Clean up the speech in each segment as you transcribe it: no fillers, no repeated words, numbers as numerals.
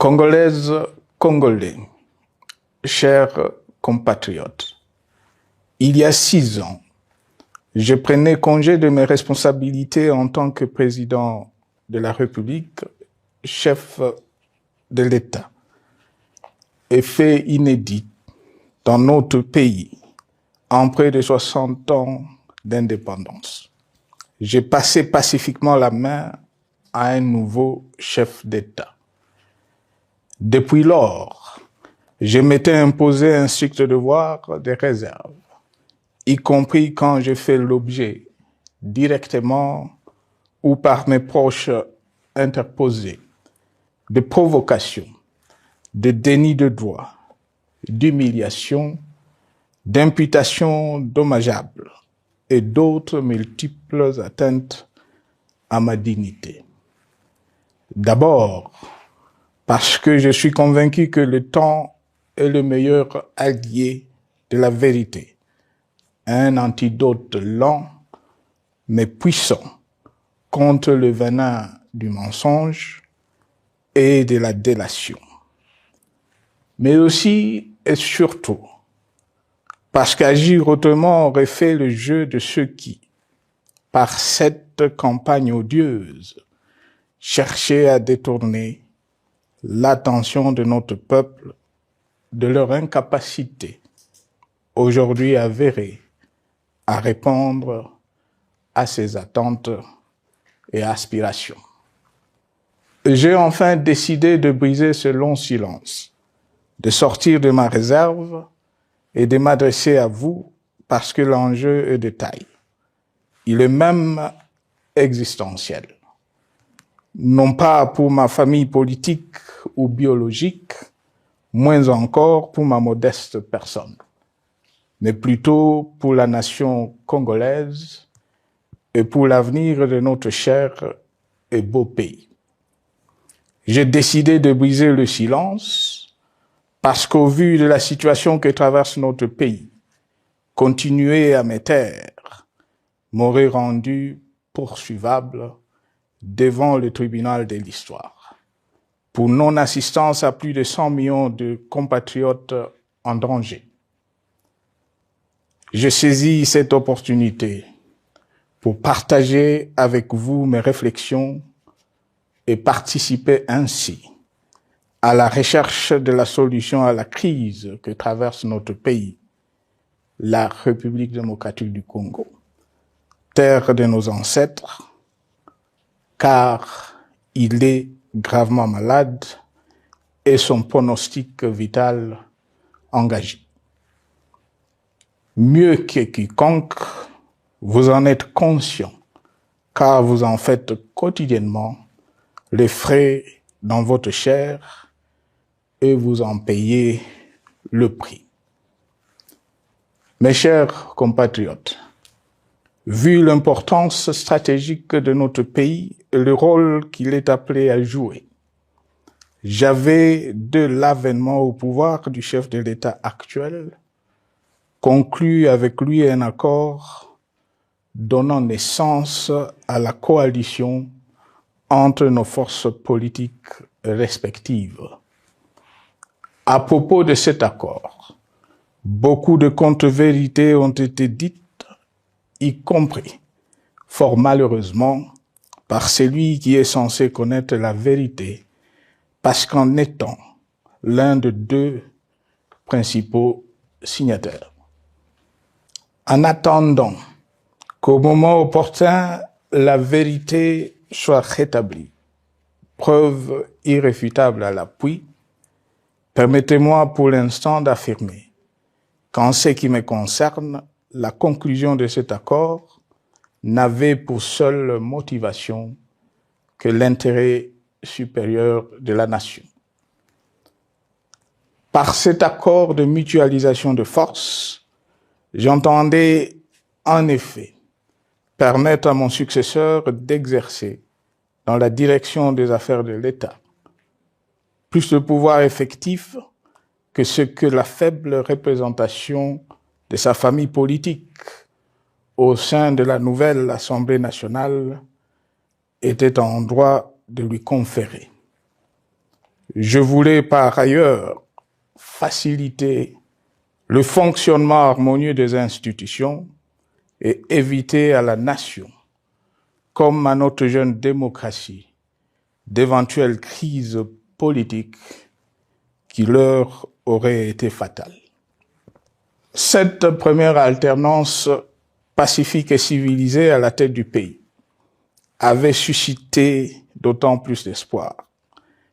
Congolaises, Congolais, chers compatriotes, il y a 6 ans, je prenais congé de mes responsabilités en tant que président de la République, chef de l'État. Et fait inédit dans notre pays, en près de 60 ans d'indépendance. J'ai passé pacifiquement la main à un nouveau chef d'État. Depuis lors, je m'étais imposé un strict devoir de réserve, y compris quand j'ai fait l'objet, directement ou par mes proches interposés, de provocations, de déni de droit, d'humiliation, d'imputations dommageables et d'autres multiples atteintes à ma dignité. D'abord, parce que je suis convaincu que le temps est le meilleur allié de la vérité, un antidote lent mais puissant contre le venin du mensonge et de la délation. Mais aussi et surtout, parce qu'agir autrement aurait fait le jeu de ceux qui, par cette campagne odieuse, cherchaient à détourner l'attention de notre peuple de leur incapacité, aujourd'hui avérée, à répondre à ses attentes et aspirations. J'ai enfin décidé de briser ce long silence, de sortir de ma réserve et de m'adresser à vous parce que l'enjeu est de taille. Il est même existentiel. Non pas pour ma famille politique ou biologique, moins encore pour ma modeste personne, mais plutôt pour la nation congolaise et pour l'avenir de notre cher et beau pays. J'ai décidé de briser le silence parce qu'au vu de la situation que traverse notre pays, continuer à me taire m'aurait rendu poursuivable devant le tribunal de l'histoire pour non-assistance à plus de 100 millions de compatriotes en danger. Je saisis cette opportunité pour partager avec vous mes réflexions et participer ainsi à la recherche de la solution à la crise que traverse notre pays, la République démocratique du Congo, terre de nos ancêtres, car il est gravement malade et son pronostic vital engagé. Mieux que quiconque, vous en êtes conscient, car vous en faites quotidiennement les frais dans votre chair et vous en payez le prix. Mes chers compatriotes, vu l'importance stratégique de notre pays et le rôle qu'il est appelé à jouer, j'avais, de l'avènement au pouvoir du chef de l'État actuel, conclu avec lui un accord donnant naissance à la coalition entre nos forces politiques respectives. À propos de cet accord, beaucoup de contre-vérités ont été dites, y compris, fort malheureusement, par celui qui est censé connaître la vérité, parce qu'en étant l'un de 2 principaux signataires. En attendant qu'au moment opportun, la vérité soit rétablie, preuve irréfutable à l'appui, permettez-moi pour l'instant d'affirmer qu'en ce qui me concerne, la conclusion de cet accord n'avait pour seule motivation que l'intérêt supérieur de la nation. Par cet accord de mutualisation de forces, j'entendais en effet permettre à mon successeur d'exercer dans la direction des affaires de l'État plus de pouvoir effectif que ce que la faible représentation de sa famille politique au sein de la nouvelle Assemblée nationale était en droit de lui conférer. Je voulais par ailleurs faciliter le fonctionnement harmonieux des institutions et éviter à la nation, comme à notre jeune démocratie, d'éventuelles crises politiques qui leur auraient été fatales. Cette première alternance pacifique et civilisée à la tête du pays avait suscité d'autant plus d'espoir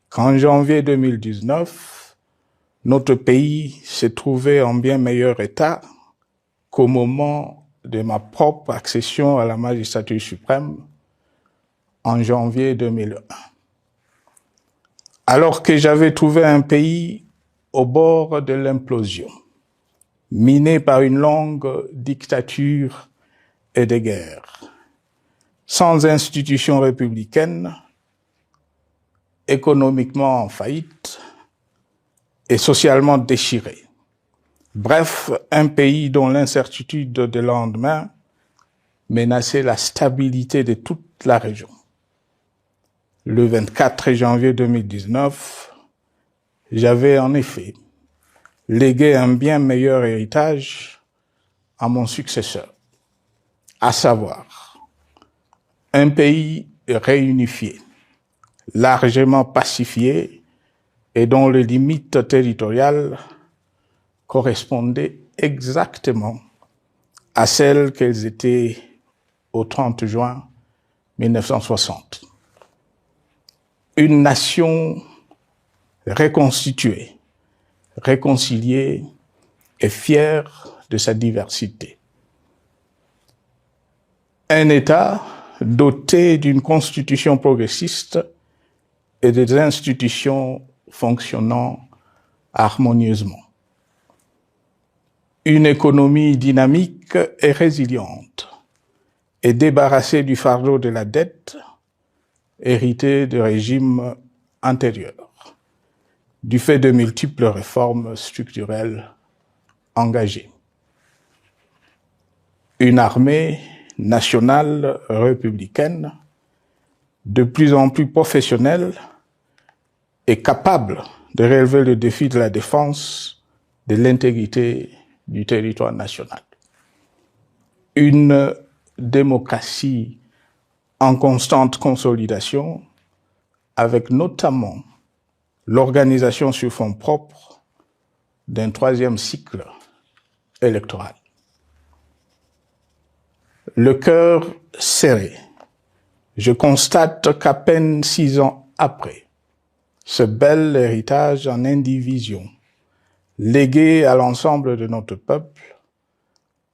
qu'en janvier 2019, notre pays s'est trouvé en bien meilleur état qu'au moment de ma propre accession à la magistrature suprême en janvier 2001. Alors que j'avais trouvé un pays au bord de l'implosion, miné par une longue dictature et des guerres, sans institutions républicaines, économiquement en faillite et socialement déchiré. Bref, un pays dont l'incertitude de lendemain menaçait la stabilité de toute la région. Le 24 janvier 2019, j'avais en effet légué un bien meilleur héritage à mon successeur, à savoir un pays réunifié, largement pacifié et dont les limites territoriales correspondaient exactement à celles qu'elles étaient au 30 juin 1960. Une nation reconstituée, réconciliée et fière de sa diversité. Un État doté d'une constitution progressiste et des institutions fonctionnant harmonieusement. Une économie dynamique et résiliente et débarrassée du fardeau de la dette hérité de régimes antérieurs, du fait de multiples réformes structurelles engagées. Une armée nationale républicaine de plus en plus professionnelle et capable de relever le défi de la défense de l'intégrité du territoire national. Une démocratie en constante consolidation, avec notamment l'organisation sur fonds propres d'un troisième cycle électoral. Le cœur serré, je constate qu'à peine 6 ans après, ce bel héritage en indivision, légué à l'ensemble de notre peuple,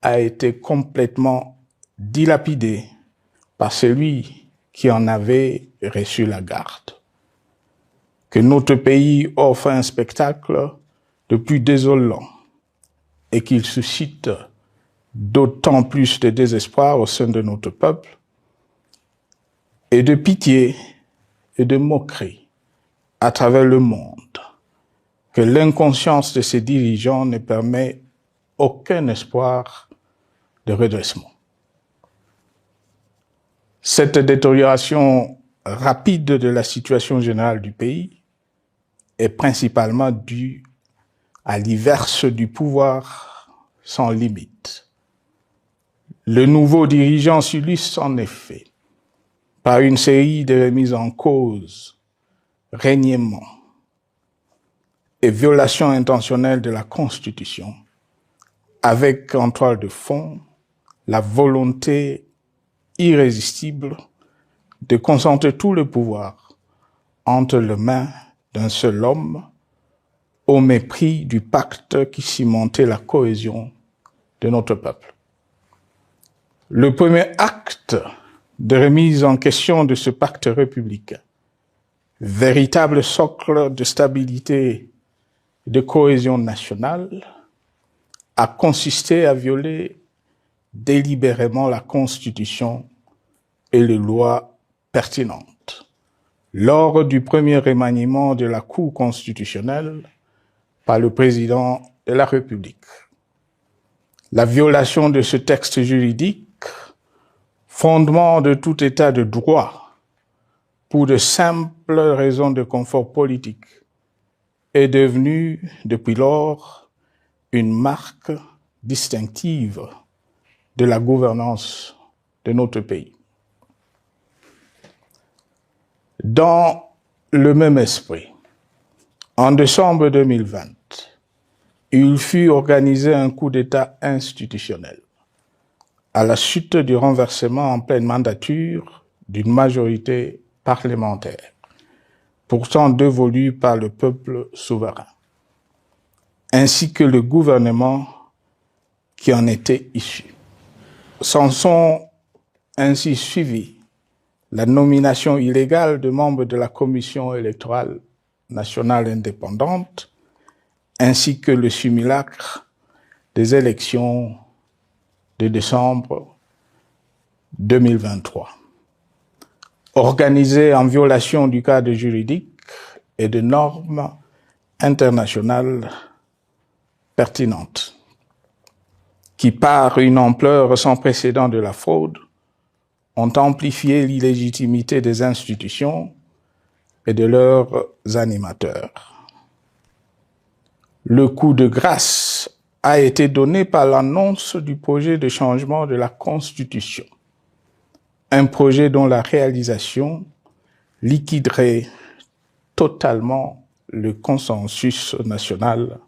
a été complètement dilapidé par celui qui en avait reçu la garde. Que notre pays offre un spectacle de plus désolant et qu'il suscite d'autant plus de désespoir au sein de notre peuple et de pitié et de moquerie à travers le monde, que l'inconscience de ses dirigeants ne permet aucun espoir de redressement. Cette détérioration rapide de la situation générale du pays est principalement due à l'iverse du pouvoir sans limite. Le nouveau dirigeant s'illustre en effet par une série de remises en cause, reniements et violations intentionnelles de la Constitution, avec en toile de fond la volonté irrésistible de concentrer tout le pouvoir entre les mains d'un seul homme au mépris du pacte qui cimentait la cohésion de notre peuple. Le premier acte de remise en question de ce pacte républicain, véritable socle de stabilité et de cohésion nationale, a consisté à violer délibérément la Constitution et les lois pertinentes lors du premier remaniement de la Cour constitutionnelle par le président de la République. La violation de ce texte juridique, fondement de tout état de droit, pour de simples raisons de confort politique est devenue, depuis lors, une marque distinctive de la gouvernance de notre pays. Dans le même esprit, en décembre 2020, il fut organisé un coup d'État institutionnel à la suite du renversement en pleine mandature d'une majorité parlementaire, pourtant dévolue par le peuple souverain, ainsi que le gouvernement qui en était issu. S'en sont ainsi suivis la nomination illégale de membres de la Commission électorale nationale indépendante, ainsi que le simulacre des élections de décembre 2023, organisé en violation du cadre juridique et de normes internationales pertinentes, qui, par une ampleur sans précédent de la fraude, ont amplifié l'illégitimité des institutions et de leurs animateurs. Le coup de grâce a été donné par l'annonce du projet de changement de la Constitution, un projet dont la réalisation liquiderait totalement le consensus national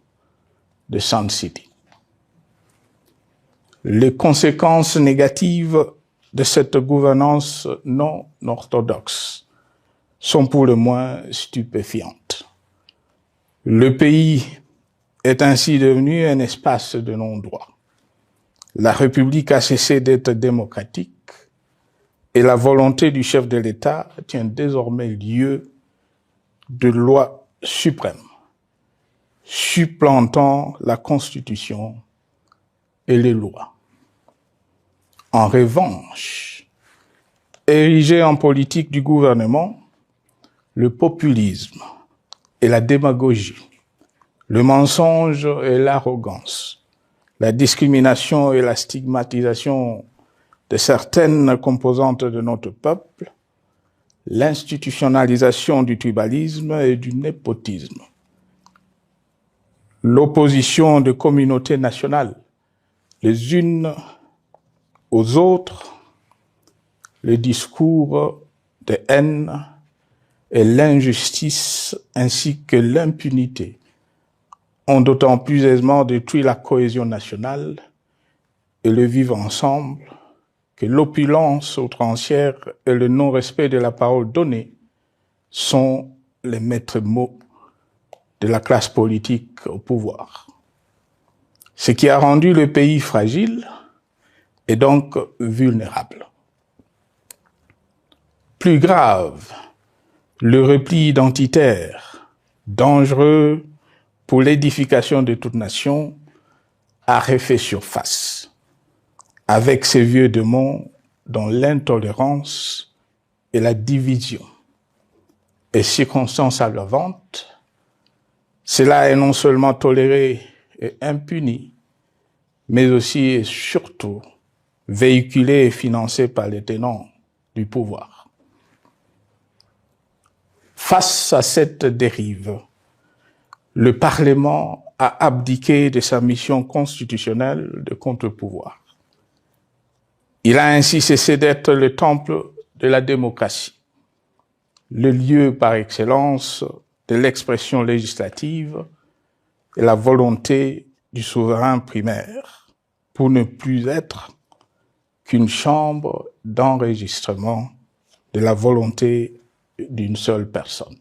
de Sun City. Les conséquences négatives de cette gouvernance non orthodoxe sont pour le moins stupéfiantes. Le pays est ainsi devenu un espace de non-droit. La République a cessé d'être démocratique et la volonté du chef de l'État tient désormais lieu de loi suprême, supplantant la Constitution et les lois. En revanche, érigé en politique du gouvernement, le populisme et la démagogie, le mensonge et l'arrogance, la discrimination et la stigmatisation de certaines composantes de notre peuple, l'institutionnalisation du tribalisme et du népotisme, l'opposition de communautés nationales les unes aux autres, le discours de haine et l'injustice ainsi que l'impunité ont d'autant plus aisément détruit la cohésion nationale et le vivre ensemble que l'opulence outrancière et le non-respect de la parole donnée sont les maîtres mots de la classe politique au pouvoir. Ce qui a rendu le pays fragile et donc vulnérable. Plus grave, le repli identitaire, dangereux pour l'édification de toute nation, a refait surface, avec ses vieux démons dont l'intolérance et la division est circonstance aggravante. Cela est non seulement toléré et impuni, mais aussi et surtout véhiculé et financé par les tenants du pouvoir. Face à cette dérive, le Parlement a abdiqué de sa mission constitutionnelle de contre-pouvoir. Il a ainsi cessé d'être le temple de la démocratie, le lieu par excellence de l'expression législative et la volonté du souverain primaire, pour ne plus être qu'une chambre d'enregistrement de la volonté d'une seule personne.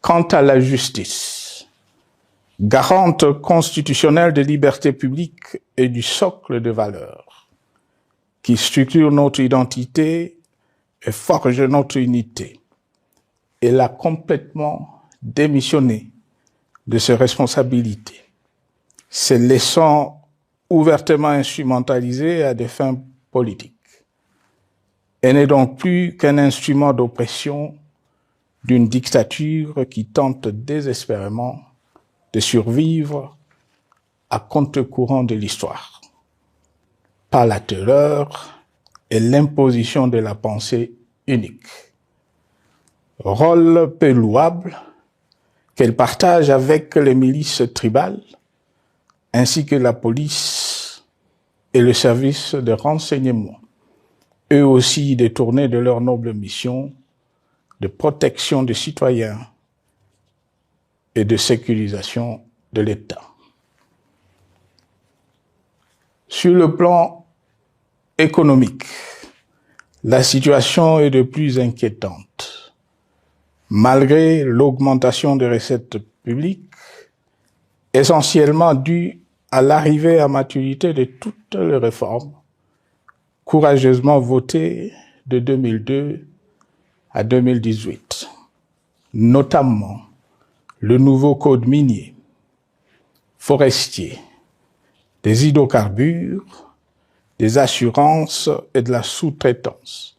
Quant à la justice, garante constitutionnelle des libertés publiques et du socle de valeurs, qui structure notre identité et forge notre unité, elle a complètement démissionné de ses responsabilités, se laissant ouvertement instrumentalisée à des fins politiques. Elle n'est donc plus qu'un instrument d'oppression d'une dictature qui tente désespérément de survivre à contre-courant de l'histoire, par la terreur et l'imposition de la pensée unique. Rôle peu louable, qu'elle partage avec les milices tribales, ainsi que la police et le service de renseignement, eux aussi détournés de leur noble mission de protection des citoyens et de sécurisation de l'État. Sur le plan économique, la situation est de plus inquiétante. Malgré l'augmentation des recettes publiques, essentiellement due à l'arrivée à maturité de toutes les réformes courageusement votées de 2002 à 2018, notamment le nouveau code minier, forestier, des hydrocarbures, des assurances et de la sous-traitance,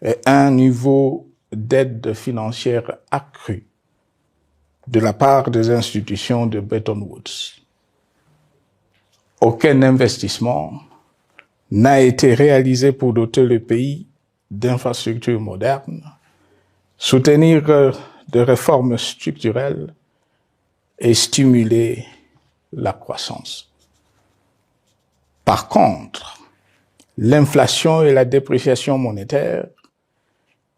et un niveau d'aide financière accrue de la part des institutions de Bretton Woods. Aucun investissement n'a été réalisé pour doter le pays d'infrastructures modernes, soutenir des réformes structurelles et stimuler la croissance. Par contre, l'inflation et la dépréciation monétaire,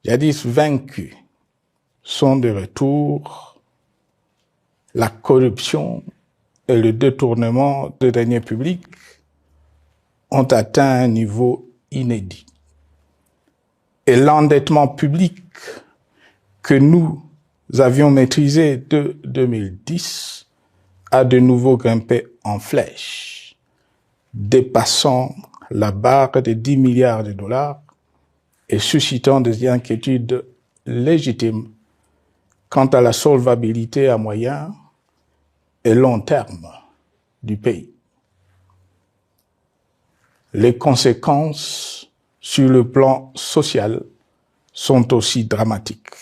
jadis vaincues, sont de retour. La corruption et le détournement de deniers publics ont atteint un niveau inédit. Et l'endettement public que nous avions maîtrisé de 2010 a de nouveau grimpé en flèche, dépassant la barre de 10 milliards de dollars et suscitant des inquiétudes légitimes quant à la solvabilité à moyen et long terme du pays. Les conséquences sur le plan social sont aussi dramatiques.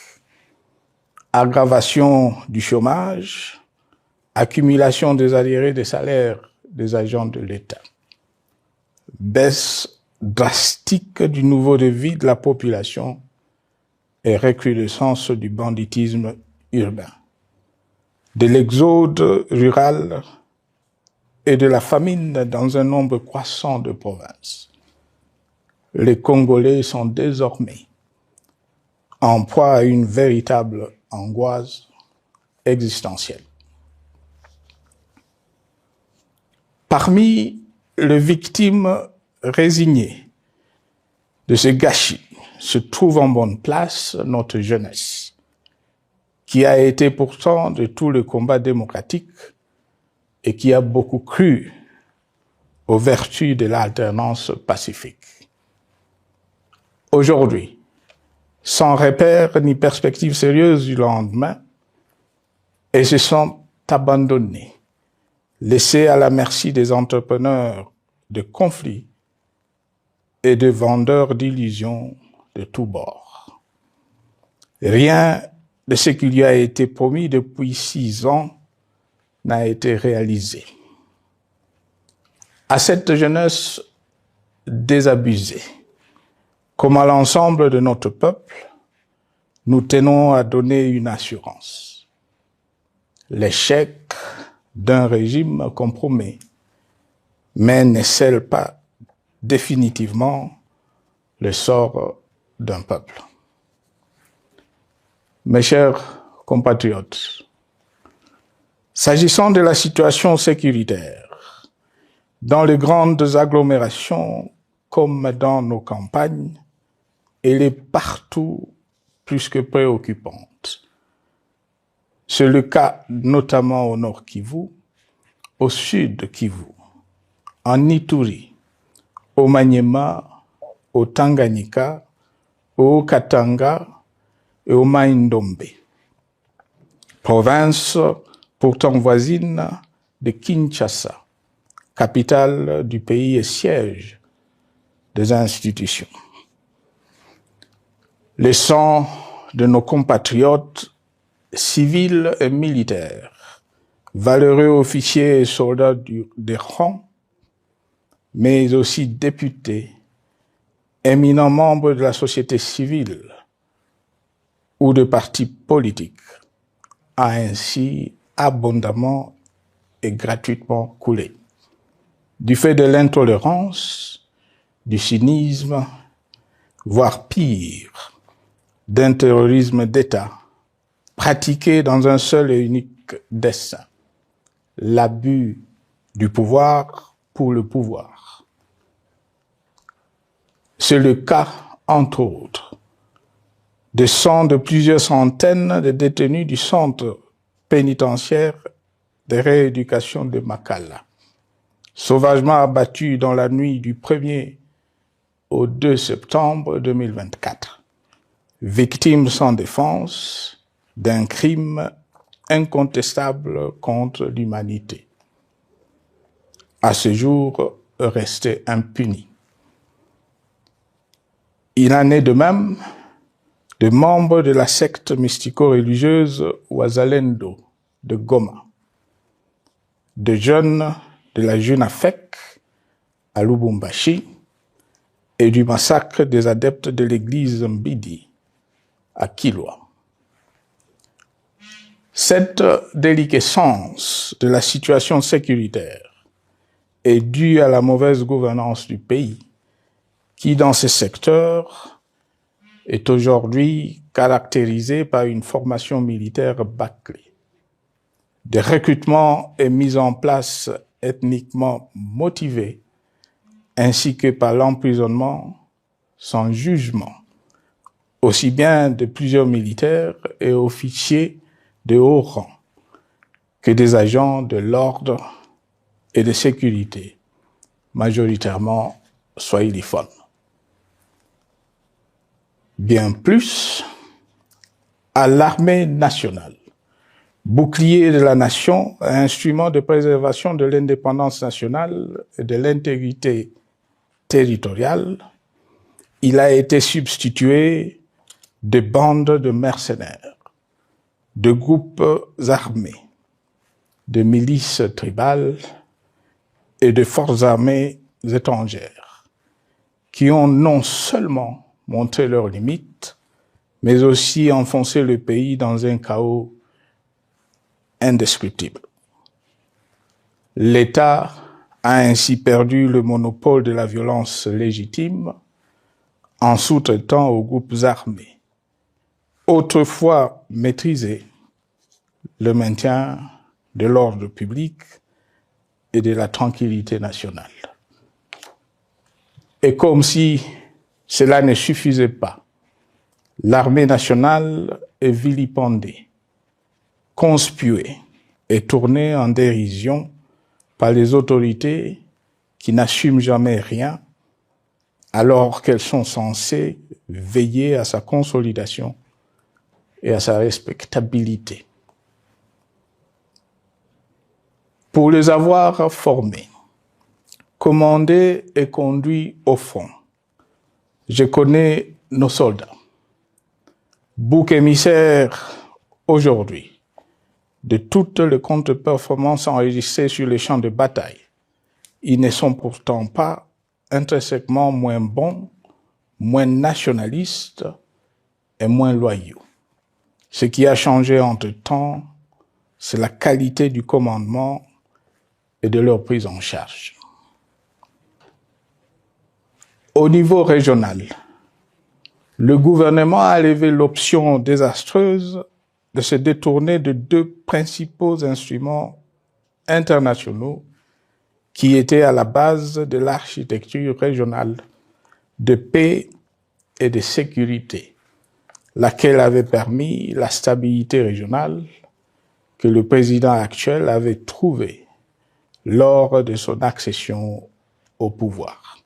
Aggravation du chômage, accumulation des arriérés des salaires des agents de l'État, baisse drastique du niveau de vie de la population et recrudescence du banditisme urbain, de l'exode rural et de la famine dans un nombre croissant de provinces. Les Congolais sont désormais en proie à une véritable angoisse existentielle. Parmi les victimes résignées de ce gâchis se trouve en bonne place notre jeunesse, qui a été pourtant de tout le combat démocratique et qui a beaucoup cru aux vertus de l'alternance pacifique. Aujourd'hui, sans repère ni perspective sérieuse du lendemain, et se sont abandonnés, laissés à la merci des entrepreneurs de conflits et de vendeurs d'illusions de tous bords. Rien de ce qui lui a été promis depuis 6 ans n'a été réalisé. À cette jeunesse désabusée, comme à l'ensemble de notre peuple, nous tenons à donner une assurance. L'échec d'un régime compromet, mais ne scelle pas définitivement le sort d'un peuple. Mes chers compatriotes, s'agissant de la situation sécuritaire, dans les grandes agglomérations comme dans nos campagnes, elle est partout plus que préoccupante. C'est le cas notamment au nord Kivu, au sud Kivu, en Ituri, au Maniema, au Tanganyika, au Katanga et au Mai-Ndombe, province pourtant voisine de Kinshasa, capitale du pays et siège des institutions. Le sang de nos compatriotes civils et militaires, valeureux officiers et soldats des rangs, mais aussi députés, éminents membres de la société civile ou de partis politiques, a ainsi abondamment et gratuitement coulé. Du fait de l'intolérance, du cynisme, voire pire, d'un terrorisme d'État pratiqué dans un seul et unique dessein, l'abus du pouvoir pour le pouvoir. C'est le cas, entre autres, de plusieurs centaines de détenus du centre pénitentiaire de rééducation de Makala, sauvagement abattus dans la nuit du 1er au 2 septembre 2024, victimes sans défense d'un crime incontestable contre l'humanité, à ce jour restés impunis. Il en est de même de membres de la secte mystico-religieuse Wazalendo de Goma, de jeunes de la Junafek à Lubumbashi et du massacre des adeptes de l'église Mbidi à Kilwa. Cette déliquescence de la situation sécuritaire est due à la mauvaise gouvernance du pays, qui dans ces secteurs est aujourd'hui caractérisé par une formation militaire bâclée, des recrutements et mises en place ethniquement motivés, ainsi que par l'emprisonnement sans jugement, aussi bien de plusieurs militaires et officiers de haut rang que des agents de l'ordre et de sécurité, majoritairement swahiliphones. Bien plus, à l'armée nationale, bouclier de la nation, instrument de préservation de l'indépendance nationale et de l'intégrité territoriale, il a été substitué de bandes de mercenaires, de groupes armés, de milices tribales et de forces armées étrangères, qui ont non seulement montré leurs limites, mais aussi enfoncé le pays dans un chaos indescriptible. L'État a ainsi perdu le monopole de la violence légitime en sous-traitant aux groupes armés, autrefois maîtrisés, le maintien de l'ordre public et de la tranquillité nationale. Et comme si cela ne suffisait pas, l'armée nationale est vilipendée, conspuée et tournée en dérision par les autorités qui n'assument jamais rien alors qu'elles sont censées veiller à sa consolidation et à sa respectabilité. Pour les avoir formés, commandés et conduits au front, je connais nos soldats, boucs émissaires aujourd'hui de toutes les contre-performances enregistrées sur les champs de bataille. Ils ne sont pourtant pas intrinsèquement moins bons, moins nationalistes et moins loyaux. Ce qui a changé entre-temps, c'est la qualité du commandement et de leur prise en charge. Au niveau régional, le gouvernement a levé l'option désastreuse de se détourner de deux principaux instruments internationaux qui étaient à la base de l'architecture régionale de paix et de sécurité, laquelle avait permis la stabilité régionale que le président actuel avait trouvée lors de son accession au pouvoir,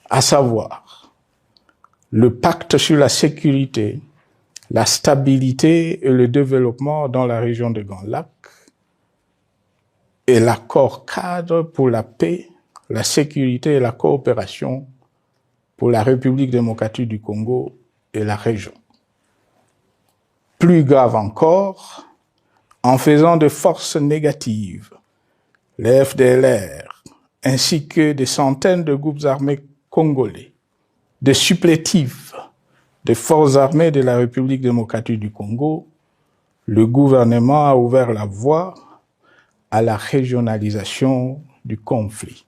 à savoir le pacte sur la sécurité, la stabilité et le développement dans la région de Grand Lac et l'accord cadre pour la paix, la sécurité et la coopération pour la République démocratique du Congo et la région. Plus grave encore, en faisant de forces négatives, les FDLR, ainsi que des centaines de groupes armés congolais, des supplétifs des forces armées de la République démocratique du Congo, le gouvernement a ouvert la voie à la régionalisation du conflit,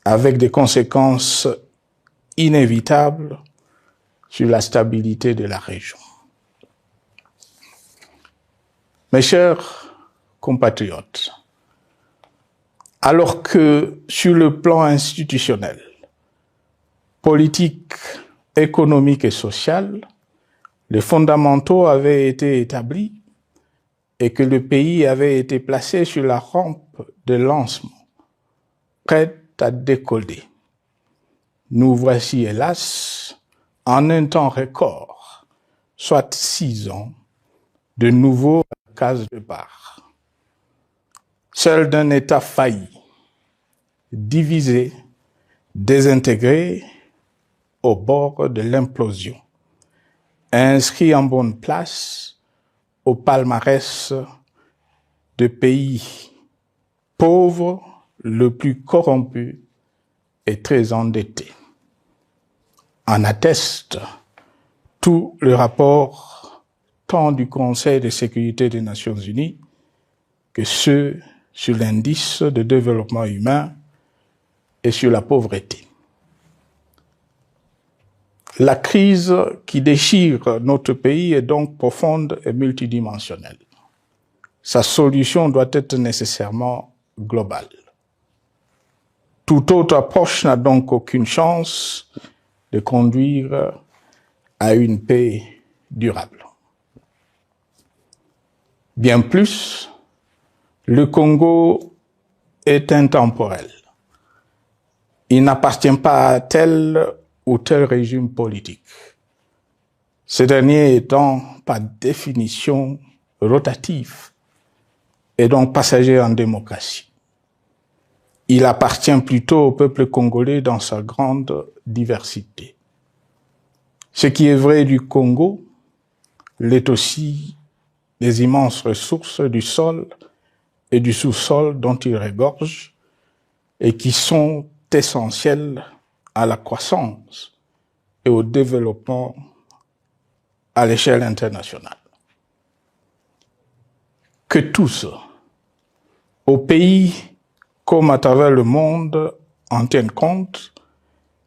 avec des conséquences inévitables sur la stabilité de la région. Mes chers compatriotes, alors que sur le plan institutionnel, politique, économique et social, les fondamentaux avaient été établis et que le pays avait été placé sur la rampe de lancement, prêt à décoller. Nous voici, hélas, en un temps record, soit 6 ans, de nouveau à la case départ. Seul d'un État failli, divisé, désintégré, au bord de l'implosion, inscrit en bonne place au palmarès de pays pauvres, le plus corrompu et très endetté. En atteste tout le rapport tant du Conseil de sécurité des Nations Unies que ceux sur l'indice de développement humain et sur la pauvreté. La crise qui déchire notre pays est donc profonde et multidimensionnelle. Sa solution doit être nécessairement globale. Toute autre approche n'a donc aucune chance de conduire à une paix durable. Bien plus, le Congo est intemporel. Il n'appartient pas à tel ou tel régime politique. Ce dernier étant par définition rotatif et donc passager en démocratie. Il appartient plutôt au peuple congolais dans sa grande diversité. Ce qui est vrai du Congo l'est aussi des immenses ressources du sol et du sous-sol dont il regorge et qui sont essentielles à la croissance et au développement à l'échelle internationale. Que tous, au pays comme à travers le monde, en tiennent compte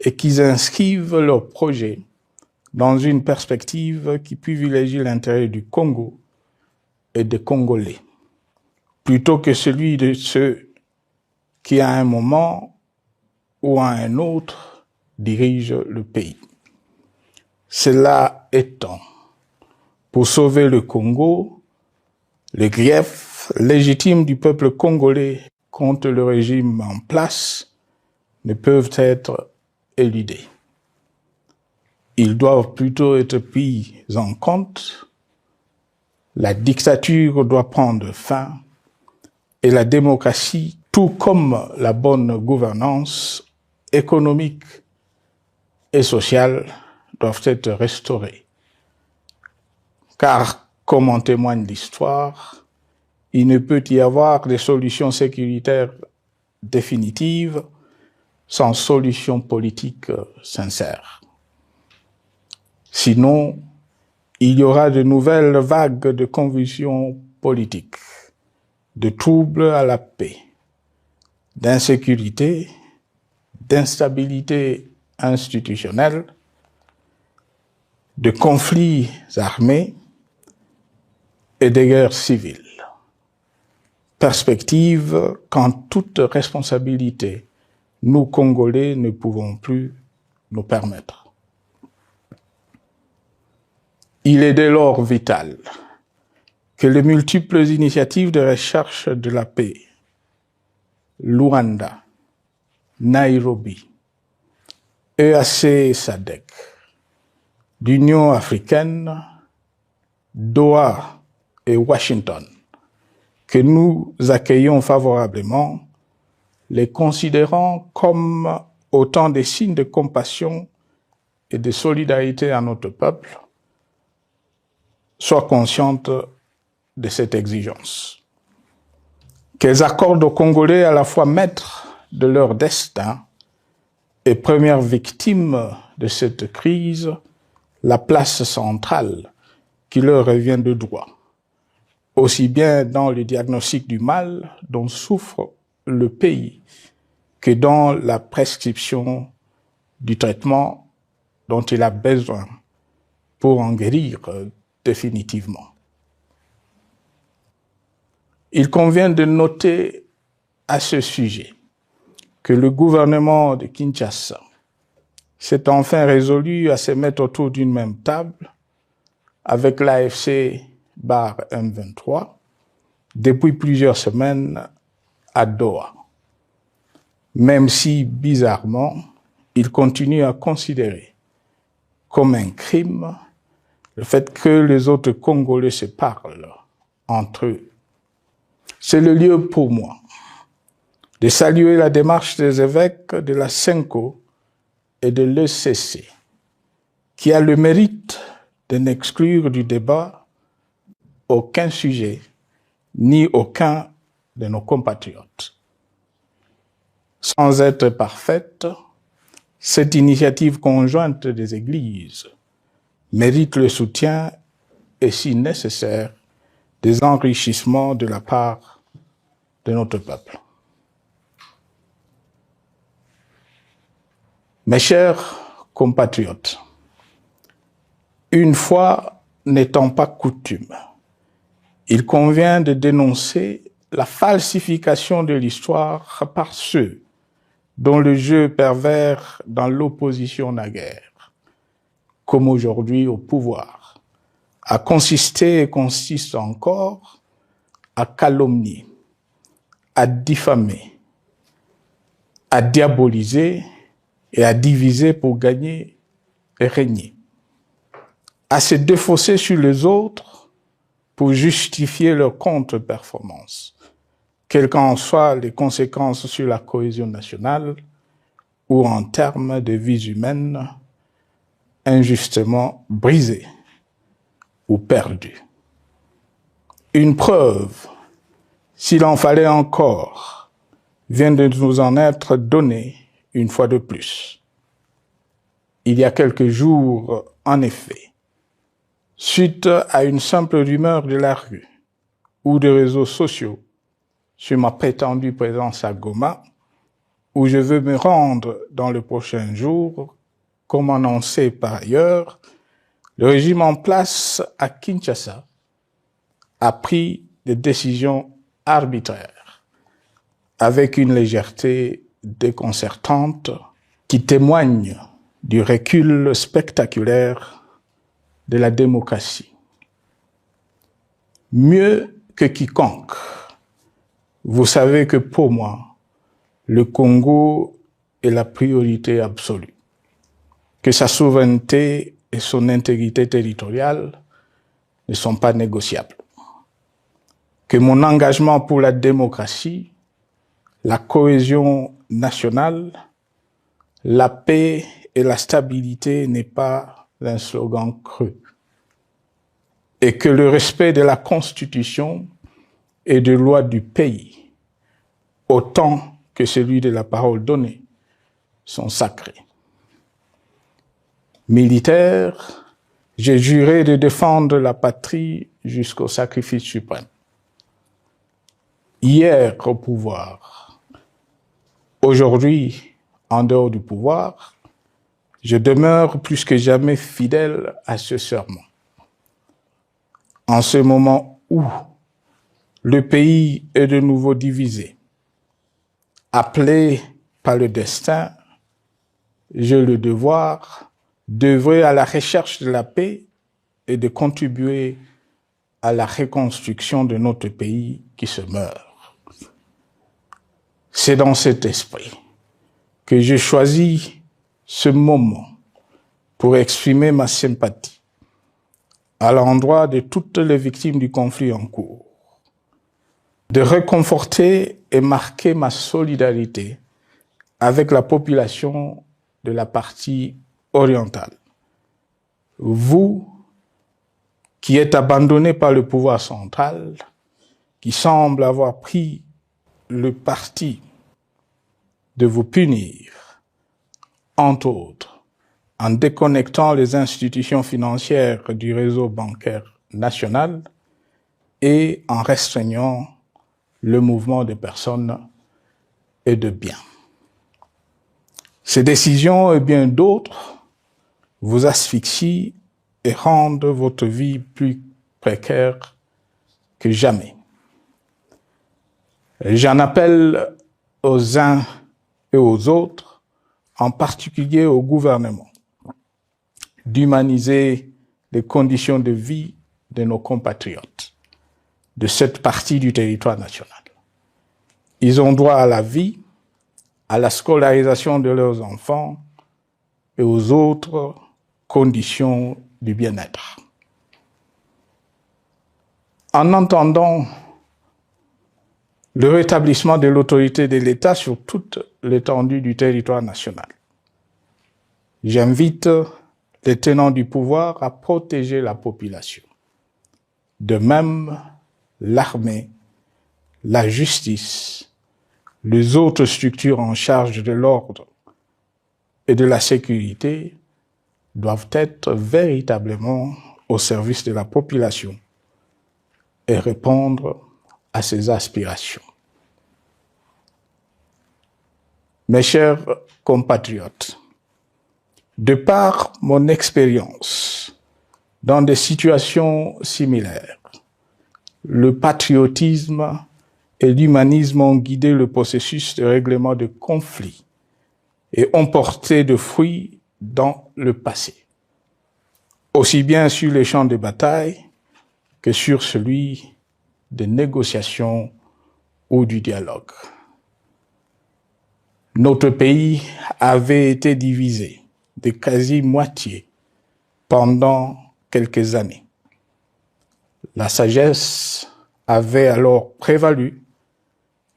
et qu'ils inscrivent leurs projets dans une perspective qui privilégie l'intérêt du Congo et des Congolais, plutôt que celui de ceux qui, à un moment ou à un autre, dirigent le pays. Cela étant, pour sauver le Congo, les griefs légitimes du peuple congolais contre le régime en place ne peuvent être éludés. Ils doivent plutôt être pris en compte. La dictature doit prendre fin et la démocratie, tout comme la bonne gouvernance économique et sociale, doivent être restaurées. Car, comme en témoigne l'histoire, il ne peut y avoir de solutions sécuritaires définitives sans solution politique sincère. Sinon, il y aura de nouvelles vagues de convulsions politiques, de troubles à la paix, d'insécurité, d'instabilité institutionnelle, de conflits armés et de guerres civiles. Perspective qu'en toute responsabilité, nous, Congolais, ne pouvons plus nous permettre. Il est dès lors vital que les multiples initiatives de recherche de la paix, Luanda, Nairobi, EAC SADC, l'Union africaine, Doha et Washington, que nous accueillons favorablement, les considérant comme autant de signes de compassion et de solidarité à notre peuple, soient conscientes de cette exigence. Qu'elles accordent aux Congolais à la fois maîtres de leur destin et premières victimes de cette crise la place centrale qui leur revient de droit, aussi bien dans le diagnostic du mal dont souffre le pays que dans la prescription du traitement dont il a besoin pour en guérir définitivement. Il convient de noter à ce sujet que le gouvernement de Kinshasa s'est enfin résolu à se mettre autour d'une même table avec l'AFC M23 depuis plusieurs semaines à Doha, même si, bizarrement, il continue à considérer comme un crime le fait que les autres Congolais se parlent entre eux. C'est le lieu pour moi de saluer la démarche des évêques de la CENCO et de l'ECC, qui a le mérite de n'exclure du débat aucun sujet, ni aucun de nos compatriotes. Sans être parfaite, cette initiative conjointe des Églises mérite le soutien et, si nécessaire, des enrichissements de la part de notre peuple. Mes chers compatriotes, une fois n'étant pas coutume, il convient de dénoncer la falsification de l'histoire par ceux dont le jeu pervers dans l'opposition naguère, comme aujourd'hui au pouvoir, a consisté et consiste encore à calomnier, à diffamer, à diaboliser et à diviser pour gagner et régner, à se défausser sur les autres pour justifier leur contre-performance, quelles qu'en soient les conséquences sur la cohésion nationale ou en termes de vies humaines injustement brisées ou perdues. Une preuve, s'il en fallait encore, vient de nous en être donnée une fois de plus. Il y a quelques jours, en effet, suite à une simple rumeur de la rue ou des réseaux sociaux sur ma prétendue présence à Goma, où je veux me rendre dans le prochain jour, comme annoncé par ailleurs, le régime en place à Kinshasa a pris des décisions arbitraires, avec une légèreté déconcertante qui témoigne du recul spectaculaire de la démocratie. Mieux que quiconque, vous savez que pour moi, le Congo est la priorité absolue, que sa souveraineté et son intégrité territoriale ne sont pas négociables, que mon engagement pour la démocratie, la cohésion nationale, la paix et la stabilité n'est pas un slogan creux, et que le respect de la Constitution et des lois du pays, autant que celui de la parole donnée, sont sacrés. Militaire, j'ai juré de défendre la patrie jusqu'au sacrifice suprême. Hier au pouvoir, aujourd'hui en dehors du pouvoir, je demeure plus que jamais fidèle à ce serment. En ce moment où le pays est de nouveau divisé, appelé par le destin, j'ai le devoir d'œuvrer à la recherche de la paix et de contribuer à la reconstruction de notre pays qui se meurt. C'est dans cet esprit que j'ai choisi ce moment pour exprimer ma sympathie à l'endroit de toutes les victimes du conflit en cours, de réconforter et marquer ma solidarité avec la population de la partie orientale. Vous, qui êtes abandonnés par le pouvoir central, qui semble avoir pris le parti de vous punir, entre autres, en déconnectant les institutions financières du réseau bancaire national, et en restreignant le mouvement de personnes et de biens. Ces décisions et bien d'autres vous asphyxient et rendent votre vie plus précaire que jamais. J'en appelle aux uns et aux autres, en particulier au gouvernement, d'humaniser les conditions de vie de nos compatriotes de cette partie du territoire national. Ils ont droit à la vie, à la scolarisation de leurs enfants et aux autres conditions du bien-être. En entendant le rétablissement de l'autorité de l'État sur toute l'étendue du territoire national, j'invite les tenants du pouvoir à protéger la population. De même, l'armée, la justice, les autres structures en charge de l'ordre et de la sécurité doivent être véritablement au service de la population et répondre à ses aspirations. Mes chers compatriotes, de par mon expérience dans des situations similaires, le patriotisme et l'humanisme ont guidé le processus de règlement de conflits et ont porté de fruits dans le passé, aussi bien sur les champs de bataille que sur celui des négociations ou du dialogue. Notre pays avait été divisé de quasi-moitié pendant quelques années. La sagesse avait alors prévalu.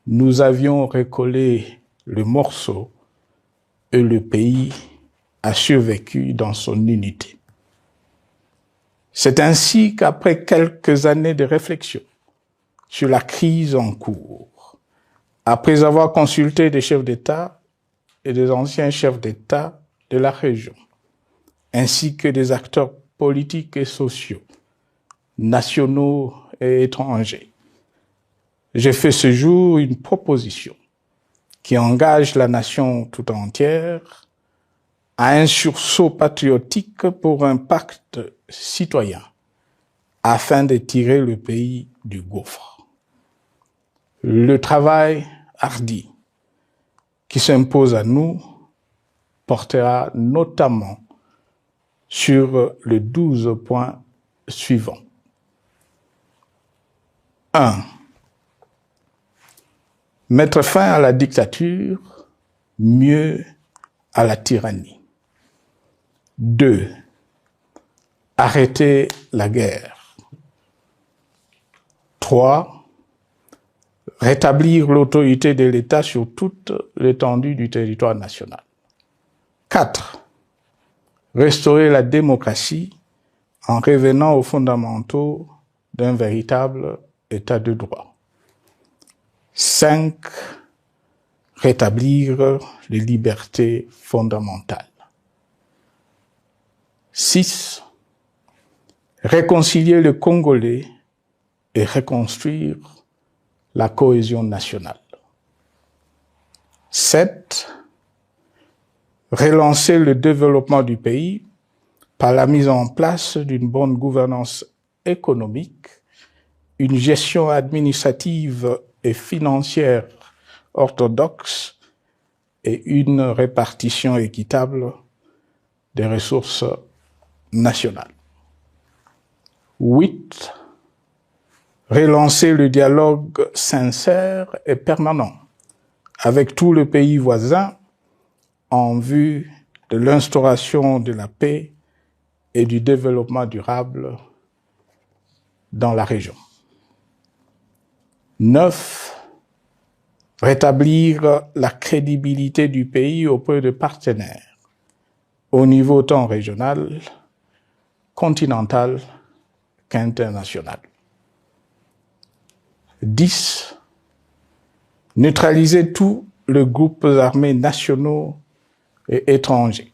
Nous avions recollé le morceau et le pays a survécu dans son unité. C'est ainsi qu'après quelques années de réflexion sur la crise en cours, après avoir consulté des chefs d'État et des anciens chefs d'État de la région, ainsi que des acteurs politiques et sociaux, nationaux et étrangers, j'ai fait ce jour une proposition qui engage la nation tout entière à un sursaut patriotique pour un pacte citoyen afin de tirer le pays du gouffre. Le travail hardi qui s'impose à nous portera notamment sur les 12 points suivants. 1. Mettre fin à la dictature, mieux à la tyrannie. 2. Arrêter la guerre. 3. Rétablir l'autorité de l'État sur toute l'étendue du territoire national. 4. Restaurer la démocratie en revenant aux fondamentaux d'un véritable État de droit. 5. Rétablir les libertés fondamentales. 6. Réconcilier le Congolais et reconstruire la cohésion nationale. 7. Relancer le développement du pays par la mise en place d'une bonne gouvernance économique, une gestion administrative et financière orthodoxe et une répartition équitable des ressources nationales. 8. Relancer le dialogue sincère et permanent avec tous les pays voisins en vue de l'instauration de la paix et du développement durable dans la région. 9. Rétablir la crédibilité du pays auprès de partenaires au niveau tant régional, continental qu'international. 10. Neutraliser tous les groupes armés nationaux et étrangers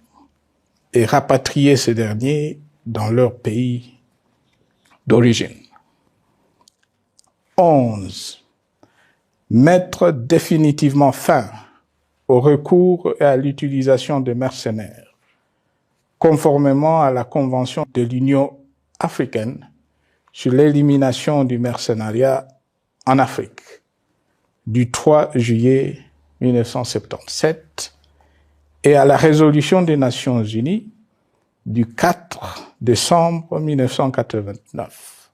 et rapatrier ces derniers dans leur pays d'origine. 11. Mettre définitivement fin au recours et à l'utilisation de mercenaires, conformément à la Convention de l'Union africaine sur l'élimination du mercenariat en Afrique du 3 juillet 1977 et à la résolution des Nations Unies du 4 décembre 1989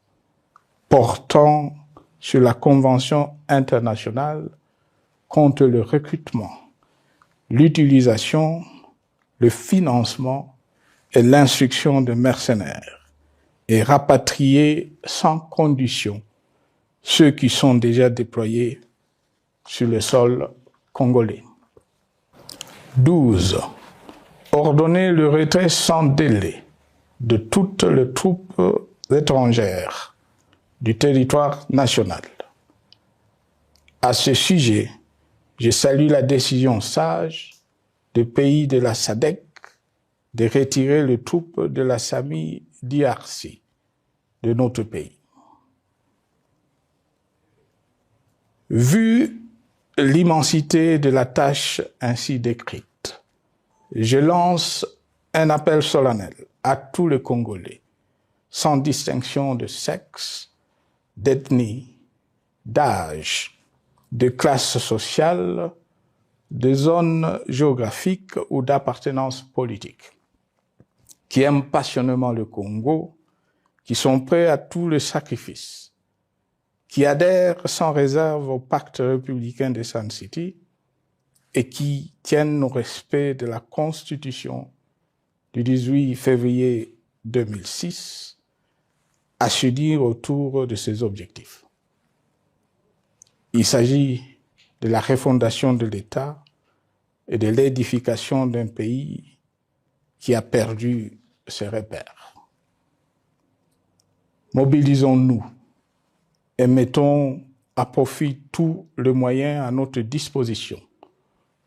portant sur la Convention internationale contre le recrutement, l'utilisation, le financement et l'instruction de mercenaires et rapatrier sans condition ceux qui sont déjà déployés sur le sol congolais. 12. Ordonner le retrait sans délai de toutes les troupes étrangères du territoire national. À ce sujet, je salue la décision sage des pays de la SADC de retirer les troupes de la SAMI DRC de notre pays. Vu l'immensité de la tâche ainsi décrite, je lance un appel solennel à tous les Congolais, sans distinction de sexe, d'ethnie, d'âge, de classe sociale, de zone géographique ou d'appartenance politique, qui aiment passionnément le Congo, qui sont prêts à tous les sacrifices, qui adhèrent sans réserve au pacte républicain de Sun City et qui tiennent au respect de la Constitution du 18 février 2006 à s'unir autour de ces objectifs. Il s'agit de la refondation de l'État et de l'édification d'un pays qui a perdu ses repères. Mobilisons-nous et mettons à profit tous les moyens à notre disposition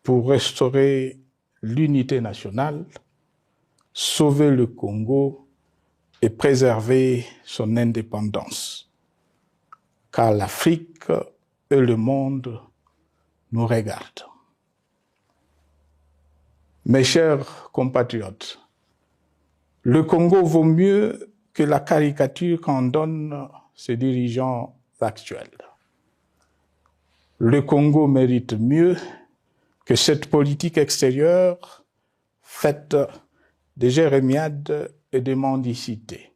pour restaurer l'unité nationale, sauver le Congo et préserver son indépendance. Car l'Afrique et le monde nous regardent. Mes chers compatriotes, le Congo vaut mieux que la caricature qu'en donnent ses dirigeants actuels. Le Congo mérite mieux que cette politique extérieure faite de jérémiades et de mendicité.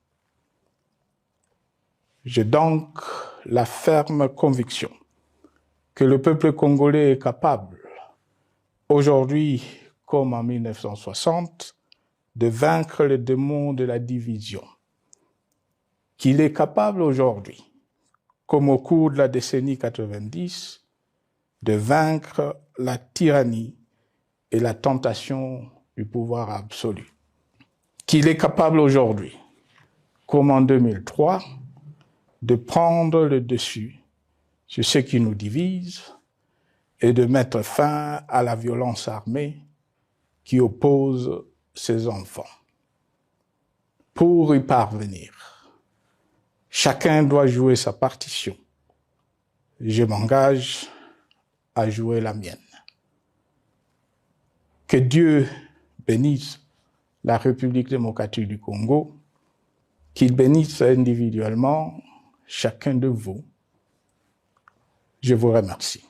J'ai donc la ferme conviction que le peuple congolais est capable, aujourd'hui comme en 1960, de vaincre le démon de la division, qu'il est capable aujourd'hui, comme au cours de la décennie 90, de vaincre la tyrannie et la tentation du pouvoir absolu. Qu'il est capable aujourd'hui, comme en 2003, de prendre le dessus sur ce qui nous divise et de mettre fin à la violence armée qui oppose ses enfants. Pour y parvenir, chacun doit jouer sa partition. Je m'engage à jouer la mienne. Que Dieu bénisse la République démocratique du Congo, qu'il bénisse individuellement chacun de vous. Je vous remercie.